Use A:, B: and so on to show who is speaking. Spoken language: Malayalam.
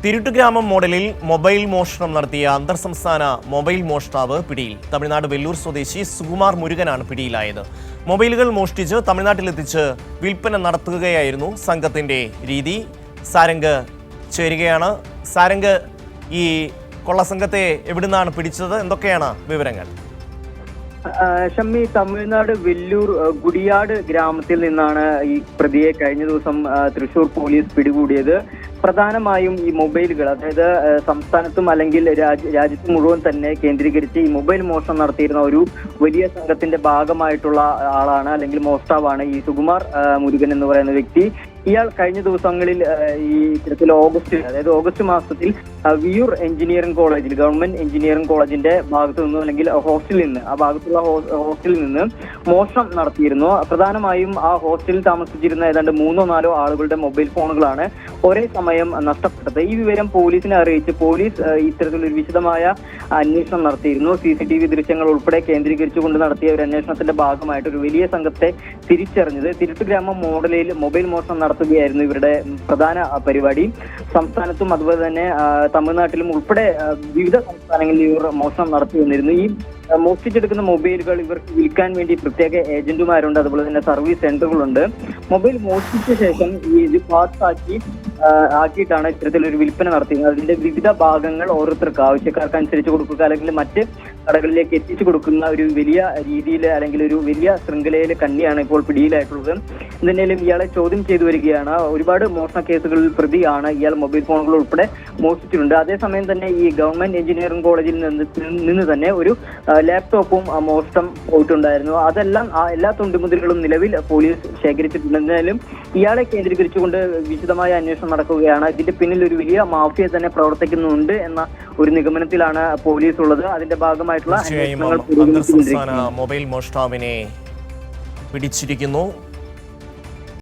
A: തിരുട്ടുഗ്രാമം മോഡലിൽ മൊബൈൽ മോഷണം നടത്തിയ അന്തർ സംസ്ഥാന മൊബൈൽ മോഷ്ടാവ് പിടിയിൽ. തമിഴ്നാട് വെല്ലൂർ സ്വദേശി സുകുമാർ മുരുകനാണ് പിടിയിലായത്. മൊബൈലുകൾ മോഷ്ടിച്ച് തമിഴ്നാട്ടിലെത്തിച്ച് വിൽപ്പന നടത്തുകയായിരുന്നു സംഘത്തിന്റെ രീതി. സാരംഗ് ചേരുകയാണ്. സാരംഗ്, ഈ കൊള്ളസംഘത്തെ എവിടുന്നാണ് പിടിച്ചത്? എന്തൊക്കെയാണ് വിവരങ്ങൾ?
B: ഷമ്മി, തമിഴ്നാട് വെല്ലൂർ ഗുഡിയാട് ഗ്രാമത്തിൽ നിന്നാണ് ഈ പ്രതിയെ കഴിഞ്ഞ ദിവസം തൃശൂർ പോലീസ് പിടികൂടിയത്. പ്രധാനമായും ഈ മൊബൈലുകൾ, അതായത് സംസ്ഥാനത്തും അല്ലെങ്കിൽ രാജ്യത്ത് മുഴുവൻ തന്നെ കേന്ദ്രീകരിച്ച് ഈ മൊബൈൽ മോഷണം നടത്തിയിരുന്ന ഒരു വലിയ സംഘത്തിന്റെ ഭാഗമായിട്ടുള്ള ആളാണ്, അല്ലെങ്കിൽ മോഷ്ടാവാണ് ഈ സുകുമാർ മുരുകൻ എന്ന് പറയുന്ന വ്യക്തി. ഇയാൾ കഴിഞ്ഞ ദിവസങ്ങളിൽ ഈ ഇത്തരത്തിൽ ഓഗസ്റ്റ് മാസത്തിൽ വിയൂർ എഞ്ചിനീയറിംഗ് കോളേജിൽ, ഗവൺമെന്റ് എഞ്ചിനീയറിംഗ് കോളേജിന്റെ ഭാഗത്തു നിന്നും അല്ലെങ്കിൽ ഹോസ്റ്റലിൽ നിന്ന് മോഷണം നടത്തിയിരുന്നു. പ്രധാനമായും ആ ഹോസ്റ്റലിൽ താമസിച്ചിരുന്ന ഏതാണ്ട് 3-4 ആളുകളുടെ മൊബൈൽ ഫോണുകളാണ് ഒരേ സമയം നഷ്ടപ്പെട്ടത്. ഈ വിവരം പോലീസിനെ അറിയിച്ച് പോലീസ് ഇത്തരത്തിലൊരു വിശദമായ അന്വേഷണം നടത്തിയിരുന്നു. CCTV ദൃശ്യങ്ങൾ ഉൾപ്പെടെ കേന്ദ്രീകരിച്ചുകൊണ്ട് നടത്തിയ ഒരു അന്വേഷണത്തിന്റെ ഭാഗമായിട്ട് ഒരു വലിയ സംഘത്തെ തിരിച്ചറിഞ്ഞത്. തിരുട്ടുഗ്രാമം മോഡലിൽ മൊബൈൽ മോഷണം നടത്തുകയായിരുന്നു ഇവരുടെ പ്രധാന പരിപാടി. സംസ്ഥാനത്തും അതുപോലെ തന്നെ തമിഴ്നാട്ടിലും ഉൾപ്പെടെ വിവിധ സംസ്ഥാനങ്ങളിൽ ഇവർ മോഷണം നടത്തി വന്നിരുന്നു. ഈ മോഷ്ടിച്ചെടുക്കുന്ന മൊബൈലുകൾ ഇവർക്ക് വിൽക്കാൻ വേണ്ടി പ്രത്യേക ഏജന്റുമാരുണ്ട്, അതുപോലെ തന്നെ സർവീസ് സെന്ററുകളുണ്ട്. മൊബൈൽ മോഷ്ടിച്ച ശേഷം ഇത് പാർട്സ് ആക്കിയിട്ടാണ് ഇത്തരത്തിലൊരു വിൽപ്പന നടത്തുന്നത്. അതിന്റെ വിവിധ ഭാഗങ്ങൾ ഓരോരുത്തർക്ക് ആവശ്യക്കാർക്ക് അനുസരിച്ച് കൊടുക്കുക, അല്ലെങ്കിൽ മറ്റ് കടകളിലേക്ക് എത്തിച്ചു കൊടുക്കുന്ന ഒരു വലിയ രീതിയിൽ, അല്ലെങ്കിൽ ഒരു വലിയ ശൃംഖലയിൽ കണ്ണിയാണ് ഇപ്പോൾ പിടിയിലായിട്ടുള്ളത്. എന്തായാലും ഇയാളെ ചോദ്യം ചെയ്തു വരികയാണ്. ഒരുപാട് മോഷണ കേസുകളിൽ പ്രതിയാണ് ഇയാൾ. മൊബൈൽ ഫോണുകൾ ഉൾപ്പെടെ മോഷ്ടിച്ചിട്ടുണ്ട്. അതേസമയം തന്നെ ഈ ഗവൺമെന്റ് എഞ്ചിനീയറിംഗ് കോളേജിൽ നിന്ന് തന്നെ ഒരു ലാപ്ടോപ്പും മോഷണം പോയിട്ടുണ്ടായിരുന്നു. അതെല്ലാം എല്ലാ തുണ്ടുമുതലുകളും നിലവിൽ പോലീസ് ശേഖരിച്ചിട്ടുണ്ട്. എന്നാലും ഇയാളെ കേന്ദ്രീകരിച്ചുകൊണ്ട് വിശദമായ അന്വേഷണം നടക്കുകയാണ്. ഇതിന്റെ പിന്നിൽ ഒരു വലിയ മാഫിയ തന്നെ പ്രവർത്തിക്കുന്നുണ്ട് എന്ന ഒരു നിഗമനത്തിലാണ് പോലീസ് ഉള്ളത്. അതിന്റെ ഭാഗമായിട്ടുള്ള
A: മൊബൈൽ മോഷ്ടാവിനെ പിടിച്ചിരിക്കുന്നു.